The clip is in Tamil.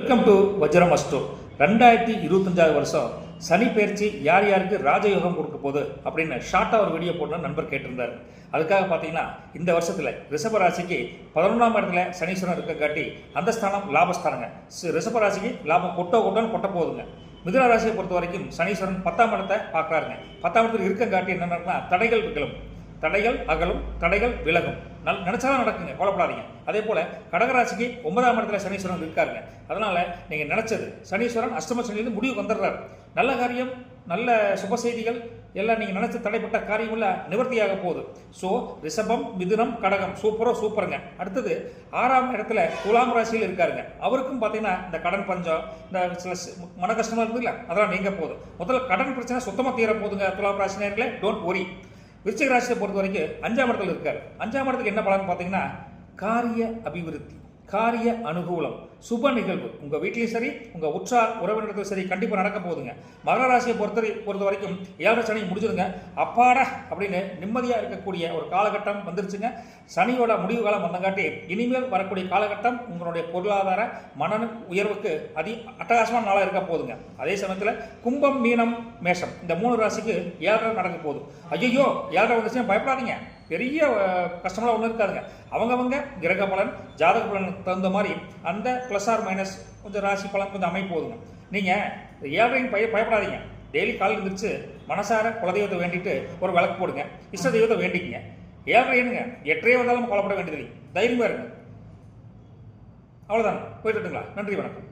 Welcome to வஜ்ரம் astro. 2025 வருஷம் சனி பயிற்சி யார் யாருக்கு ராஜயோகம் கொடுக்க போகுது அப்படின்னு ஷார்ட்டாக ஒரு வீடியோ போடணும்னு நண்பர் கேட்டிருந்தார். அதுக்காக பார்த்தீங்கன்னா இந்த வருஷத்தில் ரிஷபராசிக்கு 11ஆம் இடத்துல சனீஸ்வரன் இருக்க காட்டி அந்த ஸ்தானம் லாபஸ்தானங்க. ரிஷபராசிக்கு லாபம் கொட்டோன்னு கொட்ட போகுதுங்க. மிதுன ராசியை பொறுத்த வரைக்கும் சனீஸ்வரன் 10ஆம் இடத்தை பார்க்குறாருங்க. 10ஆம் இடத்துல இருக்க காட்டி என்னன்னா தடைகள் விகலும், தடைகள் அகலும், தடைகள் விலகும். நினைச்சாலும் நடக்குங்க, கவலைப்படாதீங்க. அதே போல கடகராசிக்கு 9ஆம் இடத்துல சனீஸ்வரன் இருக்காருங்க. அதனால நீங்க நினைச்சது சனீஸ்வரன் அஷ்டம சனியிலிருந்து முடிவுக்கு வந்துடுறாரு. நல்ல காரியம், நல்ல சுப செய்திகள் எல்லாம் நீங்க நினைச்ச தடைப்பட்ட காரியம் எல்லாம் நிவர்த்தியாக போகுது. ஸோ ரிஷபம், மிதுனம், கடகம் சூப்பருங்க. அடுத்தது 6ஆம் இடத்துல துலாம் ராசியில் இருக்காருங்க. அவருக்கும் பார்த்தீங்கன்னா இந்த கடன் பஞ்சம், இந்த சில மன கஷ்டமா இருக்குதுல்ல, அதெல்லாம் நீங்க போகுது. முதல்ல கடன் பிரச்சனை சுத்தமாக தீர போகுதுங்க துலாம் ராசி நேர்களே, டோன்ட் ஒரி. விருச்சிக ராசியை பொறுத்த வரைக்கும் 5ஆம் இடத்துல இருக்காரு. 5ஆம் இடத்துக்கு என்ன பலன் பார்த்தீங்கன்னா காரிய அபிவிருத்தி, காரிய அனுகூலம், சுப நிகழ்வு உங்க வீட்லையும் சரி, உங்க உற்றார் உறவினர்களும் சரி கண்டிப்பாக நடக்க போகுதுங்க. மகர ராசியை பொறுத்த வரைக்கும் 7 சனி முடிஞ்சிருங்க. அப்பாடா அப்படின்னு நிம்மதியாக இருக்கக்கூடிய ஒரு காலகட்டம் வந்துருச்சுங்க. சனியோட முடிவு காலம் வந்தங்காட்டி இனிமேல் வரக்கூடிய காலகட்டம் உங்களுடைய பொருளாதார மன உயர்வுக்கு அட்டகாசமான நாளாக இருக்க போகுதுங்க. அதே சமயத்தில் கும்பம், மீனம், மேஷம் இந்த 3 ராசிக்கு 7 நடக்க போகுது. ஐயோ 7 வந்துச்சுன்னா பயப்படாதீங்க, பெரிய கஷ்டமெல்லாம் ஒன்றும் இருக்காதுங்க. அவங்கவங்க கிரக பலன், ஜாதக பலனுக்கு தகுந்த மாதிரி அந்த ப்ளஸ் ஆர் மைனஸ் கொஞ்சம் ராசி பலன் கொஞ்சம் அமைப்பு போதுங்க. நீங்கள் 7 பயப்படாதீங்க. டெய்லி காலையில் இருந்துச்சு மனசார குலதெய்வத்தை வேண்டிட்டு ஒரு விளக்கு போடுங்க, இஷ்ட தெய்வத்தை வேண்டிக்குங்க. 7 என்னங்க 8 வந்தாலும் கொல்லப்பட வேண்டியதில்லை, தைரியமாக இருங்க. அவ்வளோதாங்க, போயிட்டுங்களா? நன்றி, வணக்கம்.